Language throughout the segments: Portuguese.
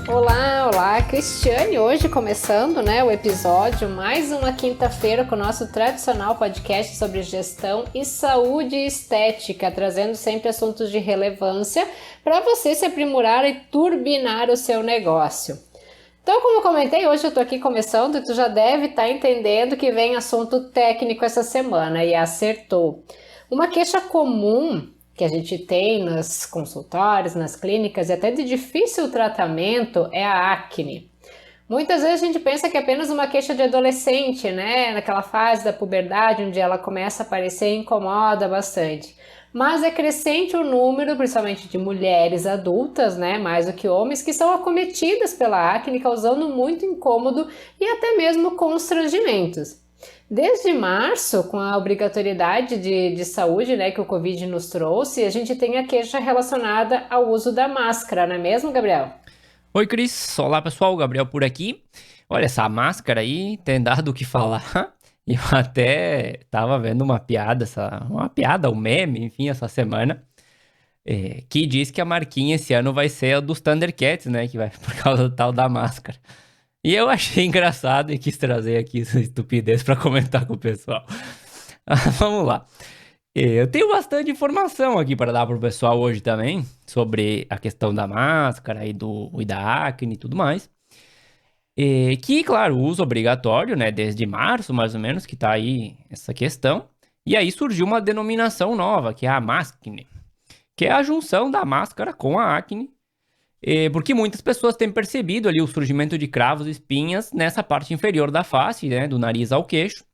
Olá, olá, Cristiane, hoje começando, o episódio, mais uma quinta-feira com o nosso tradicional podcast sobre gestão e saúde estética, trazendo sempre assuntos de relevância para você se aprimorar e turbinar o seu negócio. Então, como eu comentei, hoje eu tô aqui começando e tu já deve estar entendendo que vem assunto técnico essa semana, e acertou. Uma queixa comum que a gente tem nos consultórios, nas clínicas e até de difícil tratamento é a acne. Muitas vezes a gente pensa que é apenas uma queixa de adolescente, né? Naquela fase da puberdade onde ela começa a aparecer e incomoda bastante. Mas é crescente o número, principalmente de mulheres adultas, né? Mais do que homens, que são acometidas pela acne, causando muito incômodo e até mesmo constrangimentos. Desde março, com a obrigatoriedade de saúde, né, que o Covid nos trouxe, a gente tem a queixa relacionada ao uso da máscara, não é mesmo, Gabriel? Oi, Cris. Olá, pessoal. Gabriel por aqui. Olha, essa máscara aí tem dado o que falar. Eu até tava vendo uma piada, um meme, enfim, essa semana, que diz que a marquinha esse ano vai ser a dos Thundercats, né? Que vai por causa do tal da máscara. E eu achei engraçado e quis trazer aqui essa estupidez pra comentar com o pessoal. Vamos lá. Eu tenho bastante informação aqui para dar pro pessoal hoje também, sobre a questão da máscara e da acne e tudo mais. Que, claro, uso obrigatório, né, desde março, mais ou menos, que tá aí essa questão. E aí surgiu uma denominação nova, que é a máscara, que é a junção da máscara com a acne, porque muitas pessoas têm percebido ali o surgimento de cravos e espinhas nessa parte inferior da face, né, do nariz ao queixo,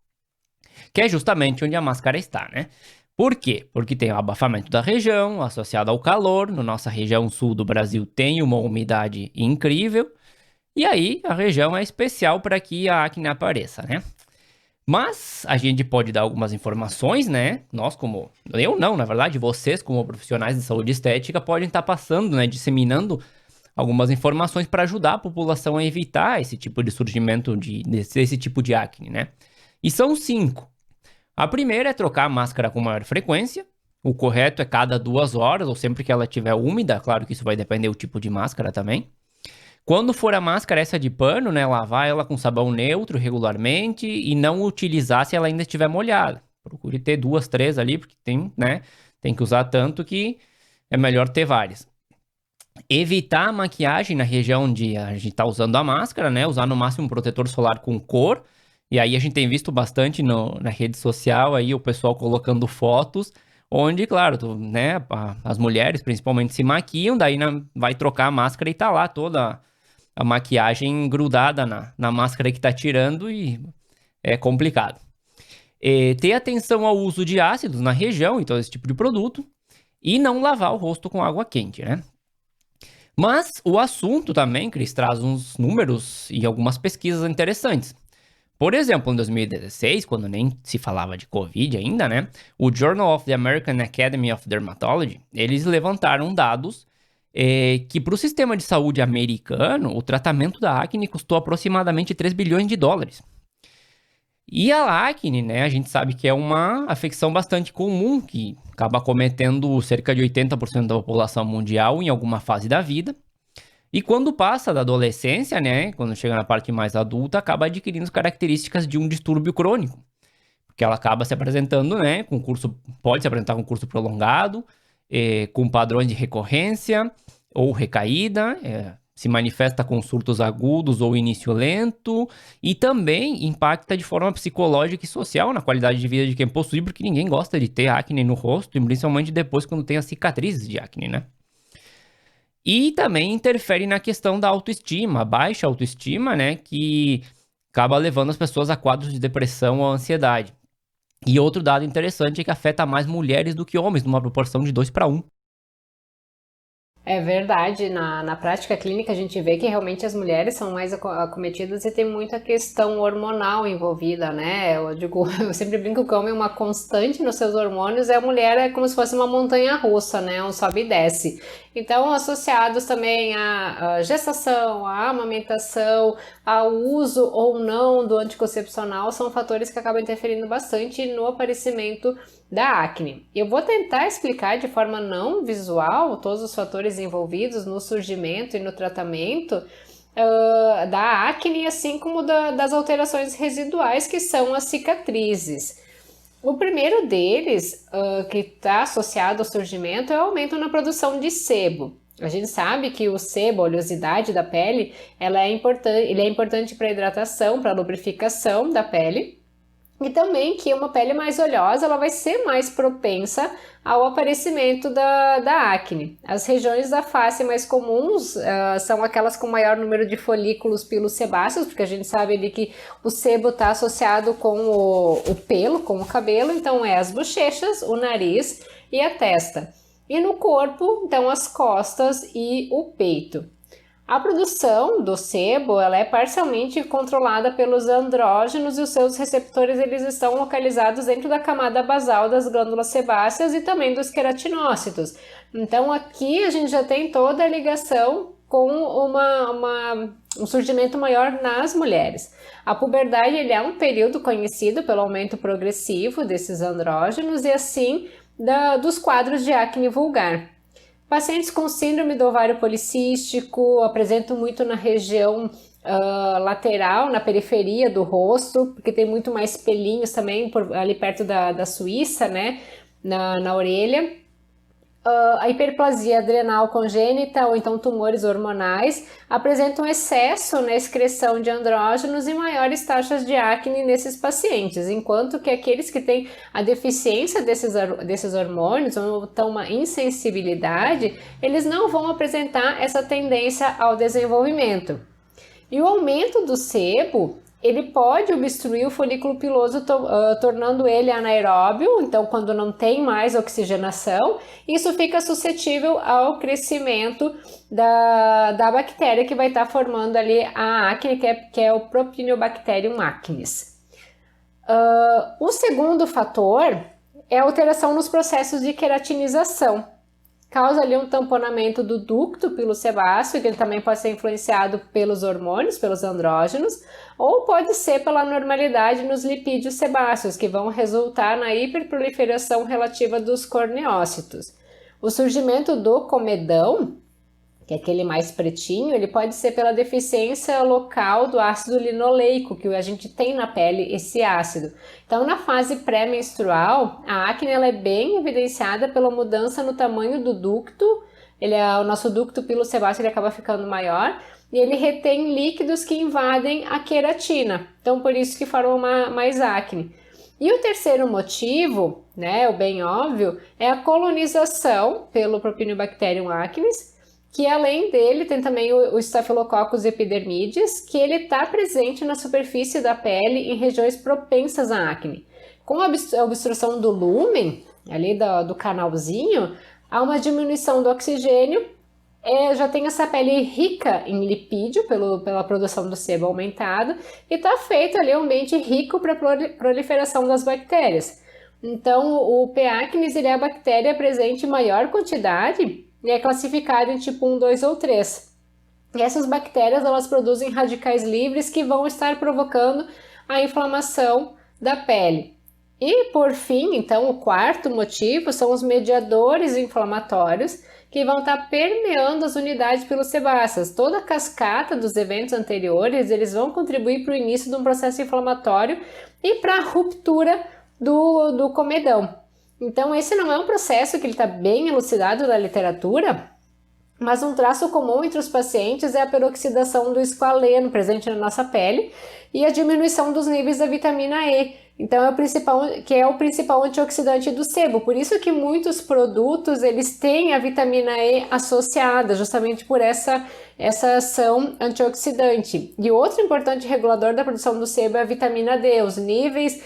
que é justamente onde a máscara está, né? Por quê? Porque tem o abafamento da região, associado ao calor. Na nossa região sul do Brasil tem uma umidade incrível. E aí, a região é especial para que a acne apareça, né? Mas a gente pode dar algumas informações, né? Nós como... Eu não, na verdade, vocês como profissionais de saúde estética podem estar passando, né? Disseminando algumas informações para ajudar a população a evitar esse tipo de surgimento desse tipo de acne, né? E são 5. A primeira é trocar a máscara com maior frequência. O correto é cada 2 horas, ou sempre que ela estiver úmida. Claro que isso vai depender do tipo de máscara também. Quando for a máscara essa de pano, né, lavar ela com sabão neutro regularmente e não utilizar se ela ainda estiver molhada. Procure ter 2, 3 ali, porque tem que usar tanto que é melhor ter várias. Evitar a maquiagem na região onde a gente está usando a máscara, né? Usar no máximo um protetor solar com cor. E aí a gente tem visto bastante na rede social aí o pessoal colocando fotos onde, claro, as mulheres principalmente se maquiam, daí vai trocar a máscara e tá lá toda a maquiagem grudada na máscara que tá tirando e é complicado. Ter atenção ao uso de ácidos na região, então esse tipo de produto, e não lavar o rosto com água quente, né? Mas o assunto também, Cris, traz uns números e algumas pesquisas interessantes. Por exemplo, em 2016, quando nem se falava de Covid ainda, né? O Journal of the American Academy of Dermatology, eles levantaram dados que para o sistema de saúde americano, o tratamento da acne custou aproximadamente 3 bilhões de dólares. E a acne, né, a gente sabe que é uma afecção bastante comum, que acaba cometendo cerca de 80% da população mundial em alguma fase da vida. E quando passa da adolescência, né, quando chega na parte mais adulta, acaba adquirindo as características de um distúrbio crônico. Porque ela acaba se apresentando, né, pode se apresentar com curso prolongado, com padrões de recorrência ou recaída, se manifesta com surtos agudos ou início lento, e também impacta de forma psicológica e social na qualidade de vida de quem possui, porque ninguém gosta de ter acne no rosto, e principalmente depois quando tem as cicatrizes de acne, né? E também interfere na questão da autoestima, baixa autoestima, né? Que acaba levando as pessoas a quadros de depressão ou ansiedade. E outro dado interessante é que afeta mais mulheres do que homens, numa proporção de 2 para 1. É verdade, na prática clínica a gente vê que realmente as mulheres são mais acometidas e tem muita questão hormonal envolvida, né? Eu digo, eu sempre brinco que o homem é uma constante nos seus hormônios e a mulher é como se fosse uma montanha russa, né? Um sobe e desce. Então, associados também à gestação, à amamentação, ao uso ou não do anticoncepcional, são fatores que acabam interferindo bastante no aparecimento da acne. Eu vou tentar explicar de forma não visual todos os fatores envolvidos no surgimento e no tratamento da acne, assim como das alterações residuais, que são as cicatrizes. O primeiro deles, que está associado ao surgimento, é o aumento na produção de sebo. A gente sabe que o sebo, a oleosidade da pele, ele é importante para a hidratação, para a lubrificação da pele, e também que uma pele mais oleosa ela vai ser mais propensa ao aparecimento da acne. As regiões da face mais comuns são aquelas com maior número de folículos pilosebáceos, porque a gente sabe ali que o sebo está associado com o pelo, com o cabelo, então é as bochechas, o nariz e a testa. E no corpo, então as costas e o peito. A produção do sebo ela é parcialmente controlada pelos andrógenos e os seus receptores eles estão localizados dentro da camada basal das glândulas sebáceas e também dos queratinócitos. Então aqui a gente já tem toda a ligação com um surgimento maior nas mulheres. A puberdade ele é um período conhecido pelo aumento progressivo desses andrógenos e assim dos quadros de acne vulgar. Pacientes com síndrome do ovário policístico apresentam muito na região lateral, na periferia do rosto, porque tem muito mais pelinhos também ali perto da Suíça, né, na orelha. A hiperplasia adrenal congênita ou então tumores hormonais apresentam excesso na excreção de andrógenos e maiores taxas de acne nesses pacientes, enquanto que aqueles que têm a deficiência desses hormônios ou então uma insensibilidade, eles não vão apresentar essa tendência ao desenvolvimento. E o aumento do sebo ele pode obstruir o folículo piloso, tornando ele anaeróbio, então quando não tem mais oxigenação, isso fica suscetível ao crescimento da bactéria que vai estar formando ali a acne, que é o Propionibacterium acnes. O segundo fator é a alteração nos processos de queratinização. Causa ali um tamponamento do ducto pilosebáceo, que ele também pode ser influenciado pelos hormônios, pelos andrógenos, ou pode ser pela anormalidade nos lipídios sebáceos, que vão resultar na hiperproliferação relativa dos corneócitos. O surgimento do comedão, que é aquele mais pretinho, ele pode ser pela deficiência local do ácido linoleico, que a gente tem na pele esse ácido. Então, na fase pré-menstrual, a acne ela é bem evidenciada pela mudança no tamanho do ducto. O nosso ducto pilosebáceo ele acaba ficando maior e ele retém líquidos que invadem a queratina. Então, por isso que forma mais acne. E o terceiro motivo, né, o bem óbvio, é a colonização pelo Propionibacterium acnes, que além dele tem também o Staphylococcus epidermidis, que ele está presente na superfície da pele em regiões propensas à acne. Com a obstrução do lúmen, ali do canalzinho, há uma diminuição do oxigênio, já tem essa pele rica em lipídio pela produção do sebo aumentado e está feito ali um ambiente rico para a proliferação das bactérias. Então o P. acnes ele é a bactéria presente em maior quantidade e é classificado em tipo 1, 2 ou 3. E essas bactérias elas produzem radicais livres que vão estar provocando a inflamação da pele. E por fim, então, o quarto motivo são os mediadores inflamatórios que vão estar permeando as unidades pilosebáceas. Toda a cascata dos eventos anteriores, eles vão contribuir para o início de um processo inflamatório e para a ruptura do comedão. Então, esse não é um processo que ele está bem elucidado na literatura, mas um traço comum entre os pacientes é a peroxidação do esqualeno presente na nossa pele e a diminuição dos níveis da vitamina E. Então, é o principal antioxidante do sebo. Por isso que muitos produtos eles têm a vitamina E associada, justamente por essa ação antioxidante. E outro importante regulador da produção do sebo é a vitamina D. Os níveis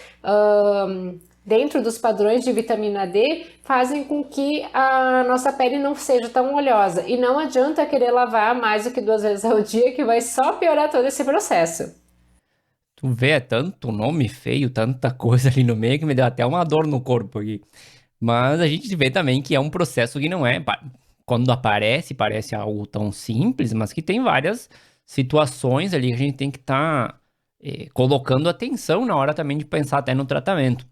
dentro dos padrões de vitamina D fazem com que a nossa pele não seja tão oleosa. E não adianta querer lavar mais do que 2 vezes ao dia, que vai só piorar todo esse processo. Tu vê, é tanto nome feio, tanta coisa ali no meio que me deu até uma dor no corpo aqui. Mas a gente vê também que é um processo que não é quando aparece, parece algo tão simples, mas que tem várias situações ali que a gente tem que estar colocando atenção na hora também de pensar até no tratamento.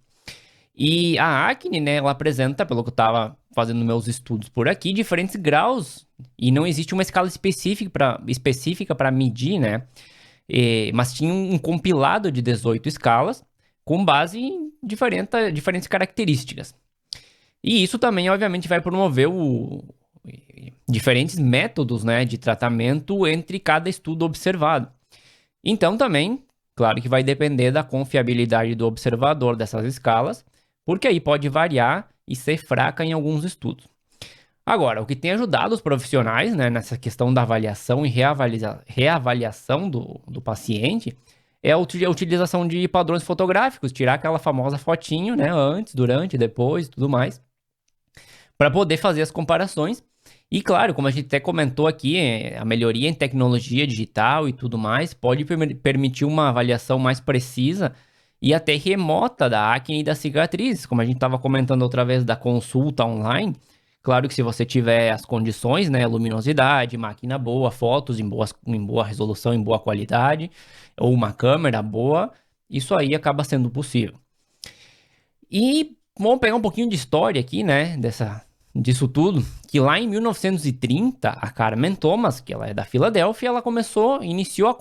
E a acne, né, ela apresenta, pelo que eu estava fazendo meus estudos por aqui, diferentes graus, e não existe uma escala específica para medir, né? Mas tinha um compilado de 18 escalas com base em diferentes características. E isso também, obviamente, vai promover diferentes métodos, né, de tratamento entre cada estudo observado. Então, também, claro que vai depender da confiabilidade do observador dessas escalas, porque aí pode variar e ser fraca em alguns estudos. Agora, o que tem ajudado os profissionais, né, nessa questão da avaliação e reavaliação do paciente é a utilização de padrões fotográficos, tirar aquela famosa fotinho, né, antes, durante, depois, tudo mais, para poder fazer as comparações. E claro, como a gente até comentou aqui, a melhoria em tecnologia digital e tudo mais pode permitir uma avaliação mais precisa e até remota da acne e das cicatrizes, como a gente estava comentando outra vez da consulta online. Claro que se você tiver as condições, né, luminosidade, máquina boa, fotos em boa resolução, em boa qualidade, ou uma câmera boa, isso aí acaba sendo possível. E vamos pegar um pouquinho de história aqui, né, disso tudo, que lá em 1930, a Carmen Thomas, que ela é da Filadélfia, iniciou a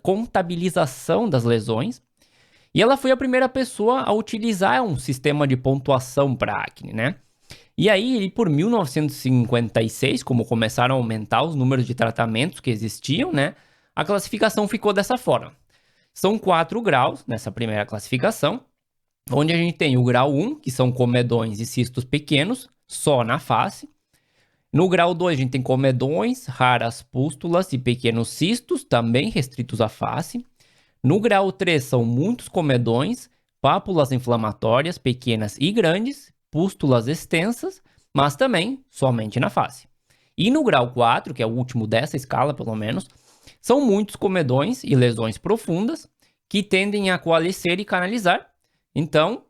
contabilização das lesões, e ela foi a primeira pessoa a utilizar um sistema de pontuação para acne, né? E aí, por 1956, como começaram a aumentar os números de tratamentos que existiam, né? A classificação ficou dessa forma. São 4 graus nessa primeira classificação, onde a gente tem o grau 1, que são comedões e cistos pequenos, só na face. No grau 2, a gente tem comedões, raras pústulas e pequenos cistos, também restritos à face. No grau 3, são muitos comedões, pápulas inflamatórias pequenas e grandes, pústulas extensas, mas também somente na face. E no grau 4, que é o último dessa escala, pelo menos, são muitos comedões e lesões profundas que tendem a coalescer e canalizar. Então,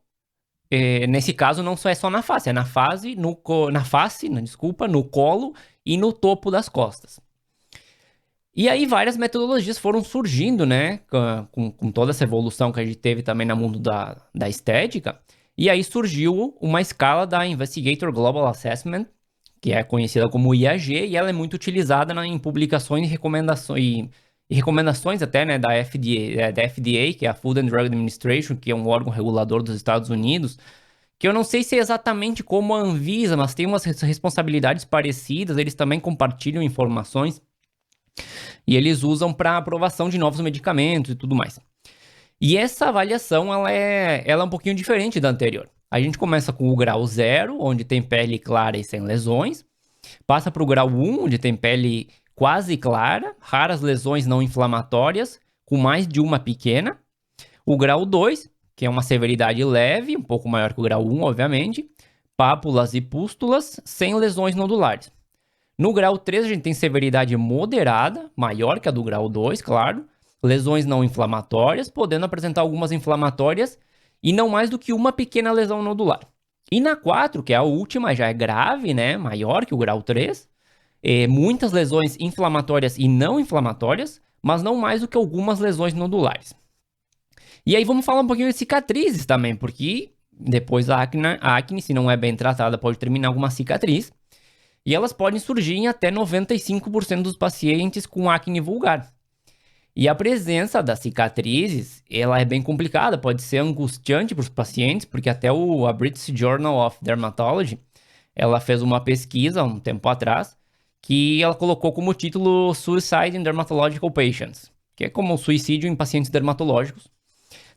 nesse caso, não é só na face, é no colo e no topo das costas. E aí várias metodologias foram surgindo, né, com toda essa evolução que a gente teve também no mundo da estética. E aí surgiu uma escala da Investigator Global Assessment, que é conhecida como IAG, e ela é muito utilizada em publicações e recomendações até, né, da FDA, que é a Food and Drug Administration, que é um órgão regulador dos Estados Unidos, que eu não sei se é exatamente como a Anvisa, mas tem umas responsabilidades parecidas, eles também compartilham informações, e eles usam para aprovação de novos medicamentos e tudo mais. E essa avaliação, ela é um pouquinho diferente da anterior. A gente começa com o grau 0, onde tem pele clara e sem lesões. Passa para o grau 1, onde tem pele quase clara, raras lesões não inflamatórias, com mais de uma pequena. O grau 2, que é uma severidade leve, um pouco maior que o grau 1, obviamente. Pápulas e pústulas, sem lesões nodulares. No grau 3, a gente tem severidade moderada, maior que a do grau 2, claro. Lesões não inflamatórias, podendo apresentar algumas inflamatórias e não mais do que uma pequena lesão nodular. E na 4, que é a última, já é grave, né? Maior que o grau 3. Muitas lesões inflamatórias e não inflamatórias, mas não mais do que algumas lesões nodulares. E aí vamos falar um pouquinho de cicatrizes também, porque depois a acne, se não é bem tratada, pode terminar com uma cicatriz. E elas podem surgir em até 95% dos pacientes com acne vulgar. E a presença das cicatrizes, ela é bem complicada, pode ser angustiante para os pacientes, porque até a British Journal of Dermatology, ela fez uma pesquisa um tempo atrás, que ela colocou como título Suicide in Dermatological Patients, que é como suicídio em pacientes dermatológicos,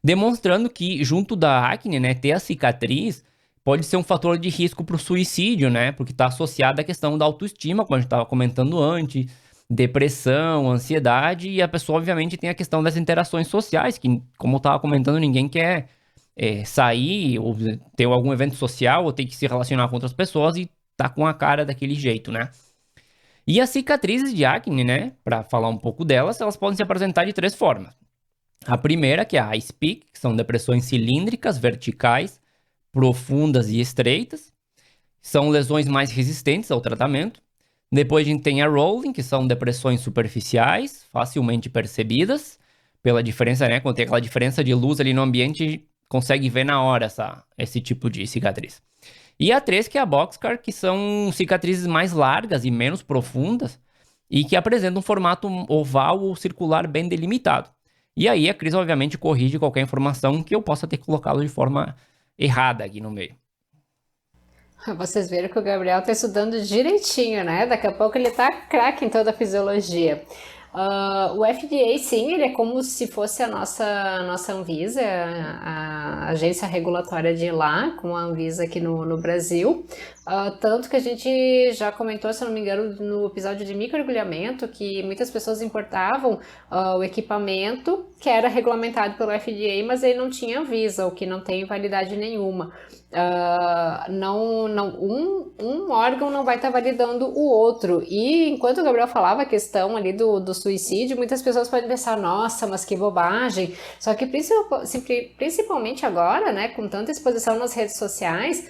demonstrando que junto da acne, né, ter a cicatriz pode ser um fator de risco para o suicídio, né, porque está associado à questão da autoestima, como a gente estava comentando antes, depressão, ansiedade, e a pessoa obviamente tem a questão das interações sociais, que como eu estava comentando, ninguém quer sair ou ter algum evento social ou ter que se relacionar com outras pessoas e tá com a cara daquele jeito, né? E as cicatrizes de acne, né, para falar um pouco delas, elas podem se apresentar de 3 formas. A primeira, que é a ice pick, que são depressões cilíndricas, verticais, profundas e estreitas. São lesões mais resistentes ao tratamento. Depois a gente tem a rolling, que são depressões superficiais, facilmente percebidas pela diferença, né? Quando tem aquela diferença de luz ali no ambiente, consegue ver na hora esse tipo de cicatriz. E a 3, que é a boxcar, que são cicatrizes mais largas e menos profundas e que apresentam um formato oval ou circular bem delimitado. E aí a Cris, obviamente, corrige qualquer informação que eu possa ter colocado de forma errada aqui no meio. Vocês viram que o Gabriel tá estudando direitinho, né? Daqui a pouco ele tá craque em toda a fisiologia. O FDA, sim, ele é como se fosse a nossa Anvisa, a agência regulatória de lá, com a Anvisa aqui no Brasil. Tanto que a gente já comentou, se não me engano, no episódio de microagulhamento, que muitas pessoas importavam o equipamento que era regulamentado pelo FDA, mas ele não tinha Anvisa, o que não tem validade nenhuma. Um órgão não vai estar validando o outro. E enquanto o Gabriel falava a questão ali do suicídio, muitas pessoas podem pensar, nossa, mas que bobagem. Só que principalmente agora, né, com tanta exposição nas redes sociais,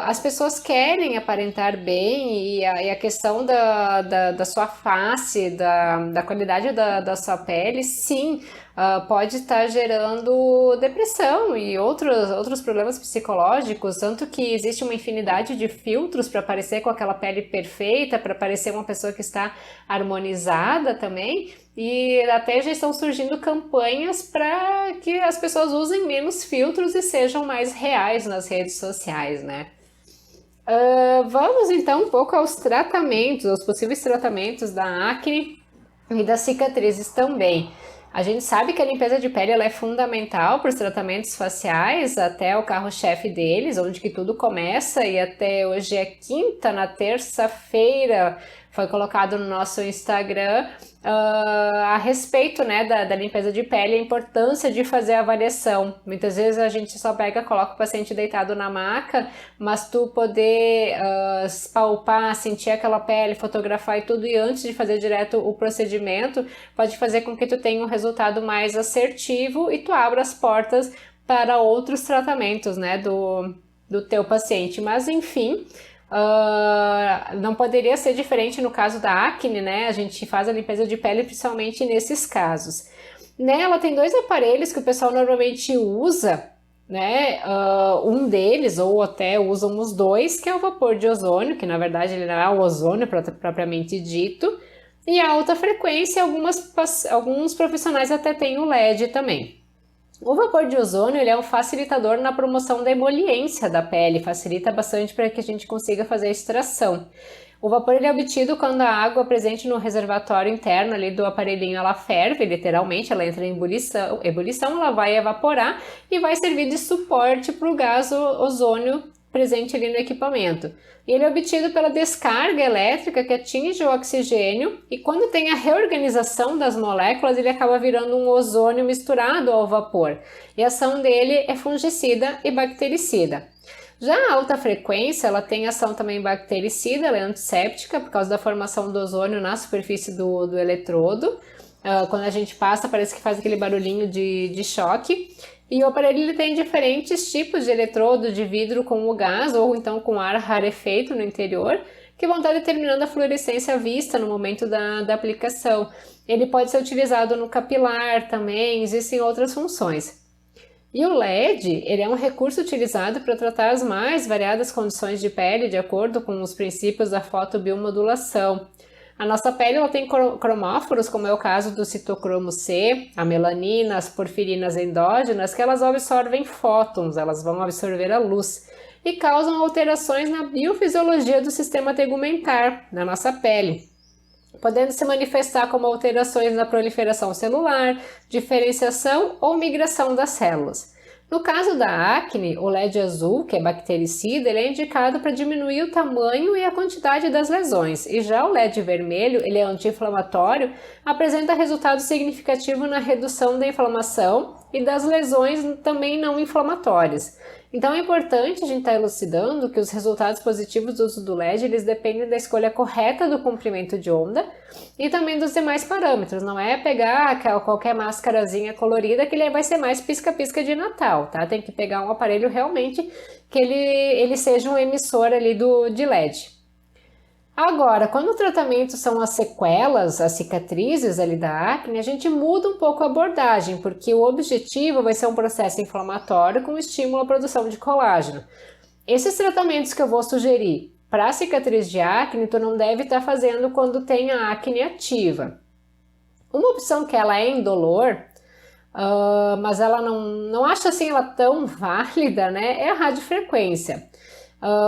as pessoas querem aparentar bem e a questão da sua face, da qualidade da sua pele, sim, pode estar gerando depressão e outros problemas psicológicos, tanto que existe uma infinidade de filtros para parecer com aquela pele perfeita, para parecer uma pessoa que está harmonizada também, e até já estão surgindo campanhas para que as pessoas usem menos filtros e sejam mais reais nas redes sociais, né? Vamos então um pouco aos tratamentos, aos possíveis tratamentos da acne e das cicatrizes também. A gente sabe que a limpeza de pele ela é fundamental para os tratamentos faciais, até o carro-chefe deles, onde que tudo começa, e até hoje é quinta, na terça-feira foi colocado no nosso Instagram a respeito, né, da limpeza de pele, a importância de fazer a avaliação. Muitas vezes a gente só coloca o paciente deitado na maca, mas tu poder palpar, sentir aquela pele, fotografar e tudo, e antes de fazer direto o procedimento, pode fazer com que tu tenha um resultado mais assertivo e tu abra as portas para outros tratamentos, né, do teu paciente. Mas enfim, não poderia ser diferente no caso da acne, né? A gente faz a limpeza de pele principalmente nesses casos. Nela tem 2 aparelhos que o pessoal normalmente usa, né? Um deles, ou até usam os 2, que é o vapor de ozônio, que na verdade ele não é o ozônio propriamente dito, e a alta frequência, alguns profissionais até têm o LED também. O vapor de ozônio ele é um facilitador na promoção da emoliência da pele, facilita bastante para que a gente consiga fazer a extração. O vapor ele é obtido quando a água presente no reservatório interno ali do aparelhinho ela ferve, literalmente, ela entra em ebulição, ela vai evaporar e vai servir de suporte para o gás ozônio presente ali no equipamento. E ele é obtido pela descarga elétrica que atinge o oxigênio e quando tem a reorganização das moléculas ele acaba virando um ozônio misturado ao vapor. E a ação dele é fungicida e bactericida. Já a alta frequência, ela tem ação também bactericida, ela é antisséptica por causa da formação do ozônio na superfície do eletrodo. Quando a gente passa, parece que faz aquele barulhinho de choque. E o aparelho ele tem diferentes tipos de eletrodo de vidro com o gás ou então com ar rarefeito no interior, que vão estar determinando a fluorescência vista no momento da aplicação. Ele pode ser utilizado no capilar também, existem outras funções. E o LED, ele é um recurso utilizado para tratar as mais variadas condições de pele de acordo com os princípios da fotobiomodulação. A nossa pele ela tem cromóforos, como é o caso do citocromo C, a melanina, as porfirinas endógenas, que elas absorvem fótons, elas vão absorver a luz e causam alterações na biofisiologia do sistema tegumentar, na nossa pele, podendo se manifestar como alterações na proliferação celular, diferenciação ou migração das células. No caso da acne, o LED azul, que é bactericida, ele é indicado para diminuir o tamanho e a quantidade das lesões. E já o LED vermelho, ele é anti-inflamatório, apresenta resultado significativo na redução da inflamação e das lesões também não inflamatórias. Então é importante a gente estar elucidando que os resultados positivos do uso do LED eles dependem da escolha correta do comprimento de onda e também dos demais parâmetros. Não é pegar qualquer máscarazinha colorida que ele vai ser mais pisca-pisca de Natal, tá? Tem que pegar um aparelho realmente que ele seja um emissor ali de LED. Agora, quando o tratamento são as sequelas, as cicatrizes ali da acne, a gente muda um pouco a abordagem, porque o objetivo vai ser um processo inflamatório com estímulo à produção de colágeno. Esses tratamentos que eu vou sugerir para cicatriz de acne, tu não deve estar fazendo quando tem a acne ativa. Uma opção que ela é indolor, mas ela não acha assim ela tão válida, né? É a radiofrequência.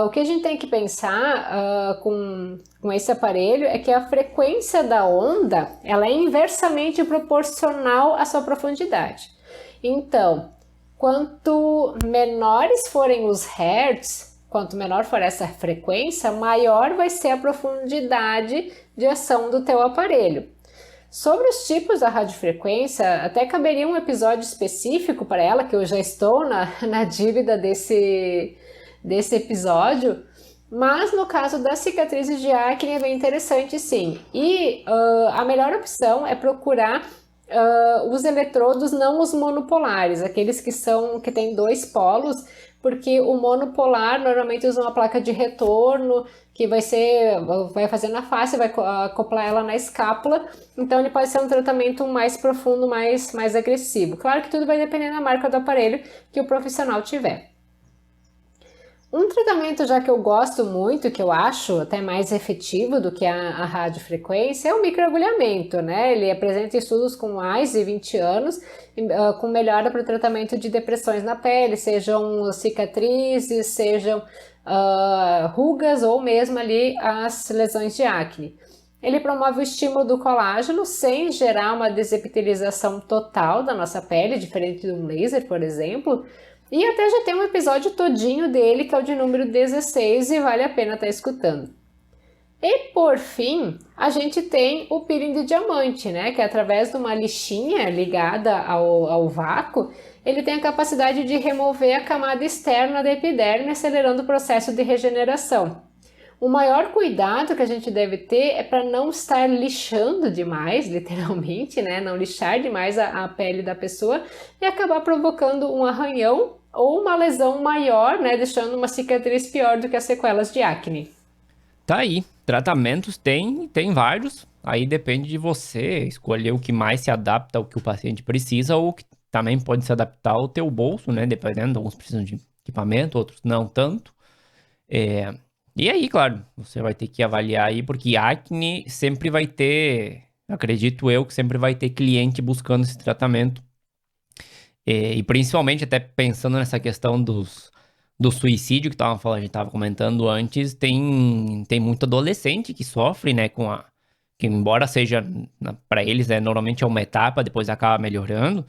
O que a gente tem que pensar com esse aparelho é que a frequência da onda ela é inversamente proporcional à sua profundidade. Então, quanto menores forem os hertz, quanto menor for essa frequência, maior vai ser a profundidade de ação do teu aparelho. Sobre os tipos da radiofrequência, até caberia um episódio específico para ela, que eu já estou na dívida desse episódio, mas no caso das cicatrizes de acne é bem interessante sim. E a melhor opção é procurar os eletrodos, não os monopolares, aqueles que têm 2 polos, porque o monopolar normalmente usa uma placa de retorno que vai fazer na face, vai acoplar ela na escápula, então ele pode ser um tratamento mais profundo, mais agressivo. Claro que tudo vai depender da marca do aparelho que o profissional tiver. Um tratamento já que eu gosto muito, que eu acho até mais efetivo do que a radiofrequência, é o microagulhamento, né? Ele apresenta estudos com mais de 20 anos, com melhora para o tratamento de depressões na pele, sejam cicatrizes, sejam rugas ou mesmo ali as lesões de acne. Ele promove o estímulo do colágeno sem gerar uma desepitelização total da nossa pele, diferente de um laser, por exemplo. E até já tem um episódio todinho dele, que é o de número 16, e vale a pena estar escutando. E por fim, a gente tem o peeling de diamante, né? Que através de uma lixinha ligada ao vácuo, ele tem a capacidade de remover a camada externa da epiderme, acelerando o processo de regeneração. O maior cuidado que a gente deve ter é para não estar lixando demais, literalmente, né? Não lixar demais a pele da pessoa e acabar provocando um arranhão ou uma lesão maior, né? Deixando uma cicatriz pior do que as sequelas de acne. Tá aí, tratamentos tem vários, aí depende de você escolher o que mais se adapta ao que o paciente precisa ou que também pode se adaptar ao teu bolso, né? Dependendo, alguns precisam de equipamento, outros não tanto. E aí, claro, você vai ter que avaliar aí, porque acne sempre vai ter, acredito eu, que sempre vai ter cliente buscando esse tratamento. E principalmente até pensando nessa questão do suicídio que a gente estava comentando antes, tem muito adolescente que sofre, né, que embora seja, para eles, normalmente é uma etapa, depois acaba melhorando,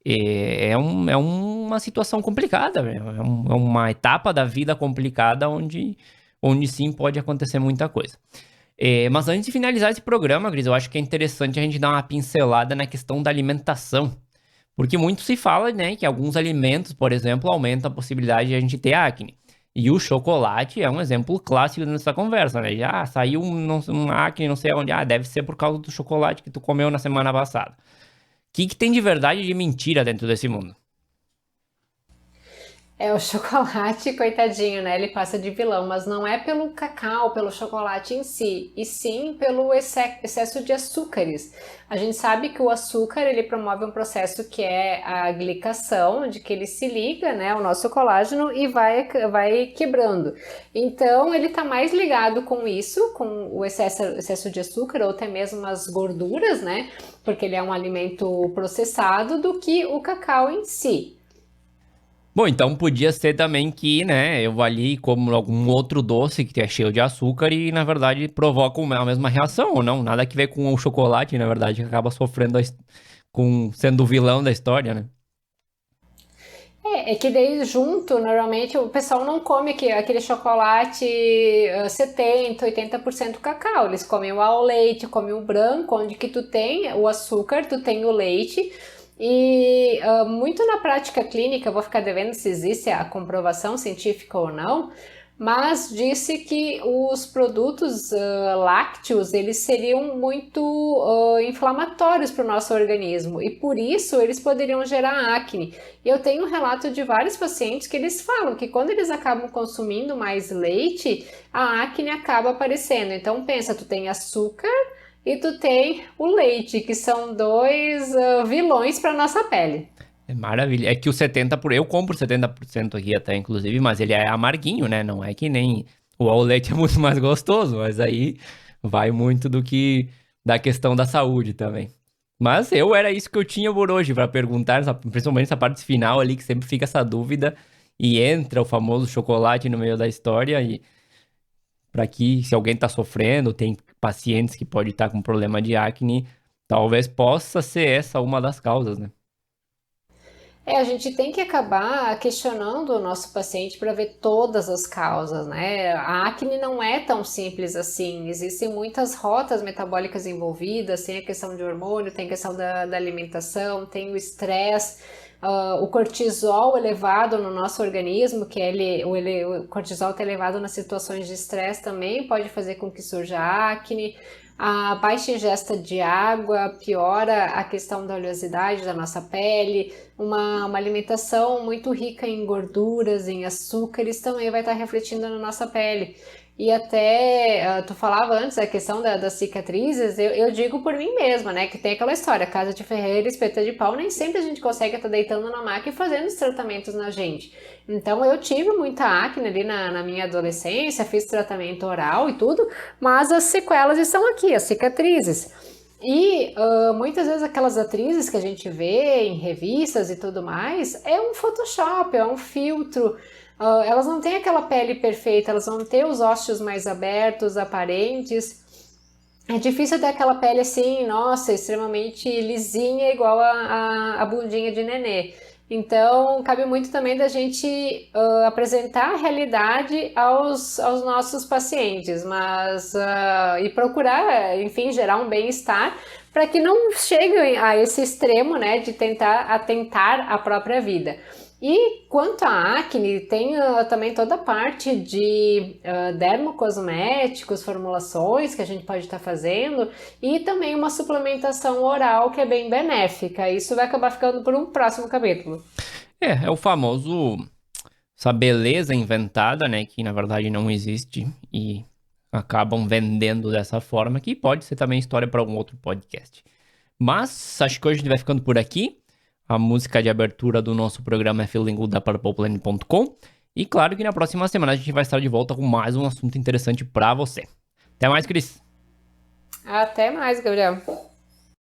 é uma situação complicada, é uma etapa da vida complicada onde sim pode acontecer muita coisa. Mas antes de finalizar esse programa, Cris, eu acho que é interessante a gente dar uma pincelada na questão da alimentação. Porque muito se fala, né, que alguns alimentos, por exemplo, aumentam a possibilidade de a gente ter acne. E o chocolate é um exemplo clássico nessa conversa, né? Já saiu um acne, não sei onde. Deve ser por causa do chocolate que tu comeu na semana passada. O que tem de verdade e de mentira dentro desse mundo? É o chocolate, coitadinho, né? Ele passa de vilão, mas não é pelo cacau, pelo chocolate em si, e sim pelo excesso de açúcares. A gente sabe que o açúcar, ele promove um processo que é a glicação, de que ele se liga, né, ao nosso colágeno e vai quebrando. Então, ele tá mais ligado com isso, com o excesso de açúcar, ou até mesmo as gorduras, né, porque ele é um alimento processado, do que o cacau em si. Bom, então podia ser também que, né, eu ali como algum outro doce que é cheio de açúcar e, na verdade, provoca a mesma reação, ou não? Nada que ver com o chocolate, na verdade, que acaba sofrendo, sendo o vilão da história, né? É que daí junto, normalmente, o pessoal não come aquele chocolate 70, 80% cacau. Eles comem o ao leite, comem o branco, onde que tu tem o açúcar, tu tem o leite. E muito na prática clínica, eu vou ficar devendo se existe a comprovação científica ou não, mas disse que os produtos lácteos, eles seriam muito inflamatórios para o nosso organismo e por isso eles poderiam gerar acne. Eu tenho um relato de vários pacientes que eles falam que quando eles acabam consumindo mais leite, a acne acaba aparecendo. Então pensa, tu tem açúcar e tu tem o leite, que são dois vilões para nossa pele. É maravilha. É que o 70%, eu compro 70% aqui até, inclusive, mas ele é amarguinho, né? Não é que nem o ao leite é muito mais gostoso, mas aí vai muito da questão da saúde também. Mas era isso que eu tinha por hoje para perguntar, principalmente essa parte final ali, que sempre fica essa dúvida e entra o famoso chocolate no meio da história e para que se alguém tá sofrendo, tem pacientes que pode estar com problema de acne, talvez possa ser essa uma das causas, né? A gente tem que acabar questionando o nosso paciente para ver todas as causas, né? A acne não é tão simples assim, existem muitas rotas metabólicas envolvidas, tem a questão de hormônio, tem a questão da alimentação, tem o estresse, o cortisol elevado no nosso organismo, que o cortisol está elevado nas situações de estresse também pode fazer com que surja acne. A baixa ingesta de água piora a questão da oleosidade da nossa pele, uma alimentação muito rica em gorduras, em açúcares, também vai estar refletindo na nossa pele. E até, tu falava antes a questão das cicatrizes, eu digo por mim mesma, né, que tem aquela história, casa de ferreiro, espeta de pau, nem sempre a gente consegue estar deitando na maca e fazendo os tratamentos na gente. Então eu tive muita acne ali na minha adolescência, fiz tratamento oral e tudo, mas as sequelas estão aqui, as cicatrizes. E muitas vezes aquelas atrizes que a gente vê em revistas e tudo mais, é um Photoshop, é um filtro. Elas não têm aquela pele perfeita, elas vão ter os ossos mais abertos, aparentes. É difícil ter aquela pele assim, nossa, extremamente lisinha, igual a bundinha de nenê. Então, cabe muito também da gente apresentar a realidade aos nossos pacientes, mas e procurar, enfim, gerar um bem-estar para que não cheguem a esse extremo, né, de tentar atentar à própria vida. E quanto à acne, tem também toda a parte de dermocosméticos, formulações que a gente pode estar fazendo e também uma suplementação oral que é bem benéfica. Isso vai acabar ficando por um próximo capítulo. É o famoso, essa beleza inventada, né, que na verdade não existe e acabam vendendo dessa forma, que pode ser também história para algum outro podcast. Mas acho que hoje a gente vai ficando por aqui. A música de abertura do nosso programa é Feeling Good da purpleplanet.com. E claro que na próxima semana a gente vai estar de volta com mais um assunto interessante para você. Até mais, Cris. Até mais, Gabriel.